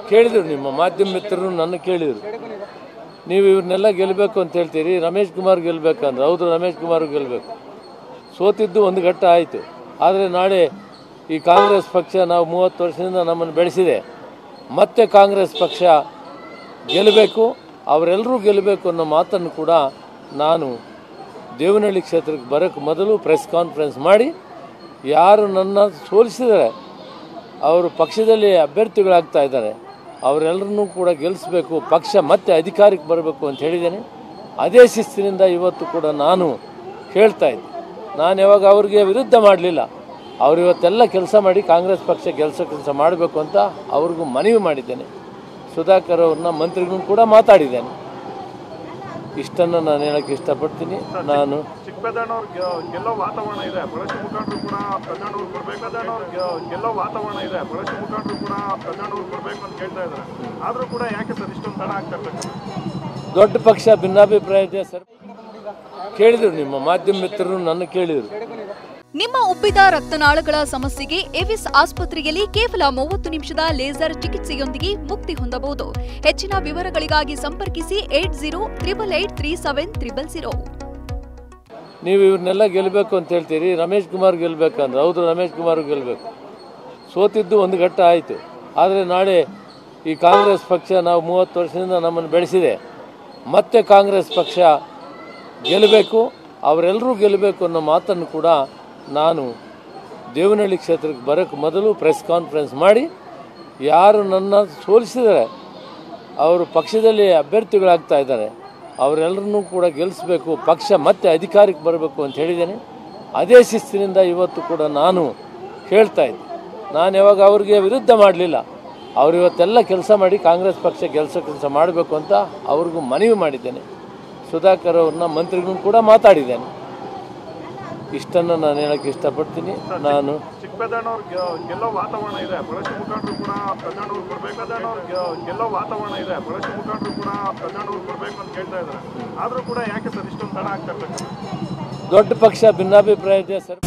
ಕೇಳಿದರು, ನಿಮ್ಮ ಮಾಧ್ಯಮ ಮಿತ್ರರು ನನ್ನ ಕೇಳಿದರು, ನೀವು ಇವ್ರನ್ನೆಲ್ಲ ಗೆಲ್ಲಬೇಕು ಅಂತ ಹೇಳ್ತೀರಿ, ರಮೇಶ್ ಕುಮಾರ್ ಗೆಲ್ಲಬೇಕಂದ್ರೆ ಹೌದು, ರಮೇಶ್ ಕುಮಾರ್ ಗೆಲ್ಲಬೇಕು. ಸೋತಿದ್ದು ಒಂದು ಘಟ್ಟ ಆಯಿತು, ಆದರೆ ನಾಳೆ ಈ ಕಾಂಗ್ರೆಸ್ ಪಕ್ಷ ನಾವು 30 ವರ್ಷದಿಂದ ನಮ್ಮನ್ನು ಬೆಳೆಸಿದೆ, ಮತ್ತೆ ಕಾಂಗ್ರೆಸ್ ಪಕ್ಷ ಗೆಲ್ಲಬೇಕು, ಅವರೆಲ್ಲರೂ ಗೆಲ್ಲಬೇಕು ಅನ್ನೋ ಮಾತನ್ನು ಕೂಡ ನಾನು ದೇವನಹಳ್ಳಿ ಕ್ಷೇತ್ರಕ್ಕೆ ಬರೋಕ್ಕೆ ಮೊದಲು ಪ್ರೆಸ್ ಕಾನ್ಫರೆನ್ಸ್ ಮಾಡಿ ಯಾರು ನನ್ನ ಸೋಲಿಸಿದರೆ ಅವರು ಪಕ್ಷದಲ್ಲಿ ಅಭ್ಯರ್ಥಿಗಳಾಗ್ತಾ ಇದ್ದಾರೆ ಅವರೆಲ್ಲರನ್ನೂ ಕೂಡ ಗೆಲ್ಲಿಸಬೇಕು, ಪಕ್ಷ ಮತ್ತೆ ಅಧಿಕಾರಕ್ಕೆ ಬರಬೇಕು ಅಂತ ಹೇಳಿದ್ದೇನೆ. ಅದೇ ಶಿಸ್ತಿನಿಂದ ಇವತ್ತು ಕೂಡ ನಾನು ಹೇಳ್ತಾ ಇದ್ದೆ. ನಾನು ಯಾವಾಗ ಅವ್ರಿಗೆ ವಿರುದ್ಧ ಮಾಡಲಿಲ್ಲ, ಅವರು ಇವತ್ತೆಲ್ಲ ಕೆಲಸ ಮಾಡಿ ಕಾಂಗ್ರೆಸ್ ಪಕ್ಷ ಕೆಲಸ ಮಾಡಬೇಕು ಅಂತ ಅವ್ರಿಗೂ ಮನವಿ ಮಾಡಿದ್ದೇನೆ. ಸುಧಾಕರ್ ಅವ್ರನ್ನ ಮಂತ್ರಿಗೂ ಕೂಡ ಮಾತಾಡಿದ್ದೇನೆ. ಇಷ್ಟನ್ನು ನಾನು ಹೇಳಕ್ಕೆ ಇಷ್ಟಪಡ್ತೀನಿ. ನಾನು ಚಿಕ್ಕಪೇಟೆನವ್ರು ಗೆಲ್ಲೋ ವಾತಾವರಣ ಇದೆ, ಬಳಸಿ ಮುಖಂಡರು ಕೂಡ ಪ್ರಧಾನವ್ರು ಗೆಲ್ಲೋ ವಾತಾವರಣ ಇದೆ, ಬಳಸಿ ಮುಖಂಡರು ಕೂಡ ಪ್ರಧಾನವ್ರು ಬರಬೇಕು ಅಂತ ಕೇಳ್ತಾ ಇದ್ದಾರೆ. ಆದರೂ ಕೂಡ ಯಾಕೆ ಸರ್ ಇಷ್ಟೊಂದು ತಡ ಆಗ್ತಾ ಇರ್ಬೇಕು? ದೊಡ್ಡ ಪಕ್ಷ ಭಿನ್ನಾಭಿಪ್ರಾಯ ಇದೆ ಸರ್. ಕೇಳಿದರು, ನಿಮ್ಮ ಮಾಧ್ಯಮ ಮಿತ್ರರು ನನ್ನ ಕೇಳಿದರು. ನಿಮ್ಮ ಉಬ್ಬಿದ ರಕ್ತನಾಳಗಳ ಸಮಸ್ಯೆಗೆ ಎವಿಸ್ ಆಸ್ಪತ್ರೆಯಲ್ಲಿ ಕೇವಲ 30 ನಿಮಿಷದ ಲೇಸರ್ ಚಿಕಿತ್ಸೆಯೊಂದಿಗೆ ಮುಕ್ತಿ ಹೊಂದಬಹುದು. ಹೆಚ್ಚಿನ ವಿವರಗಳಿಗಾಗಿ ಸಂಪರ್ಕಿಸಿ 8088837000. ನೀವು ಇವ್ರನ್ನೆಲ್ಲ ಗೆಲ್ಲಬೇಕು ಅಂತ ಹೇಳ್ತೀರಿ, ರಮೇಶ್ ಕುಮಾರ್ ಗೆಲ್ಲಬೇಕಂದ್ರೆ ಹೌದು, ರಮೇಶ್ ಕುಮಾರ್ ಗೆಲ್ಲಬೇಕು. ಸೋತಿದ್ದು ಒಂದು ಘಟ್ಟ ಆಯಿತು, ಆದರೆ ನಾಳೆ ಈ ಕಾಂಗ್ರೆಸ್ ಪಕ್ಷ ನಾವು 30 ವರ್ಷದಿಂದ ನಮ್ಮನ್ನು ಬೆಳೆಸಿದೆ, ಮತ್ತೆ ಕಾಂಗ್ರೆಸ್ ಪಕ್ಷ ಗೆಲ್ಲಬೇಕು, ಅವರೆಲ್ಲರೂ ಗೆಲ್ಲಬೇಕು ಅನ್ನೋ ಮಾತನ್ನು ಕೂಡ ನಾನು ದೇವನಹಳ್ಳಿ ಕ್ಷೇತ್ರಕ್ಕೆ ಬರೋಕ್ಕೆ ಮೊದಲು ಪ್ರೆಸ್ ಕಾನ್ಫರೆನ್ಸ್ ಮಾಡಿ ಯಾರು ನನ್ನ ಸೋಲಿಸಿದರೆ ಅವರು ಪಕ್ಷದಲ್ಲಿ ಅಭ್ಯರ್ಥಿಗಳಾಗ್ತಾ ಇದ್ದಾರೆ ಅವರೆಲ್ಲರನ್ನೂ ಕೂಡ ಗೆಲ್ಲಿಸಬೇಕು, ಪಕ್ಷ ಮತ್ತೆ ಅಧಿಕಾರಕ್ಕೆ ಬರಬೇಕು ಅಂತ ಹೇಳಿದ್ದೇನೆ. ಅದೇ ಶಿಸ್ತಿನಿಂದ ಇವತ್ತು ಕೂಡ ನಾನು ಹೇಳ್ತಾ ಇದ್ದೆ. ನಾನು ಯಾವಾಗ ಅವ್ರಿಗೆ ವಿರುದ್ಧ ಮಾಡಲಿಲ್ಲ, ಅವರು ಇವತ್ತೆಲ್ಲ ಕೆಲಸ ಮಾಡಿ ಕಾಂಗ್ರೆಸ್ ಪಕ್ಷ ಕೆಲಸ ಮಾಡಬೇಕು ಅಂತ ಅವ್ರಿಗೂ ಮನವಿ ಮಾಡಿದ್ದೇನೆ. ಸುಧಾಕರ್ ಅವ್ರನ್ನ ಮಂತ್ರಿಗೂ ಕೂಡ ಮಾತಾಡಿದ್ದೇನೆ. ಇಷ್ಟನ್ನು ನಾನು ಹೇಳಕ್ಕೆ ಇಷ್ಟಪಡ್ತೀನಿ. ನಾನು ಚಿಕ್ಕಪೇಟೆನವ್ರು ಗೆಲ್ಲೋ ವಾತಾವರಣ ಇದೆ, ಬಳಸಿ ಮುಖಂಡರು ಕೂಡ ಪ್ರಧಾನವ್ರು ಬರಬೇಕು, ಗೆಲ್ಲೋ ವಾತಾವರಣ ಇದೆ, ಬಳಸಿ ಮುಖಂಡರು ಕೂಡ ಪ್ರಧಾನವ್ರು ಬರಬೇಕು ಅಂತ ಕೇಳ್ತಾ ಇದ್ದಾರೆ. ಆದರೂ ಕೂಡ ಯಾಕೆ ಸರ್ ಇಷ್ಟೊಂದು ತಡ ಆಗ್ತಾ ಇರ್ಬೇಕು? ದೊಡ್ಡ ಪಕ್ಷ ಭಿನ್ನಾಭಿಪ್ರಾಯ ಇದೆ ಸರ್.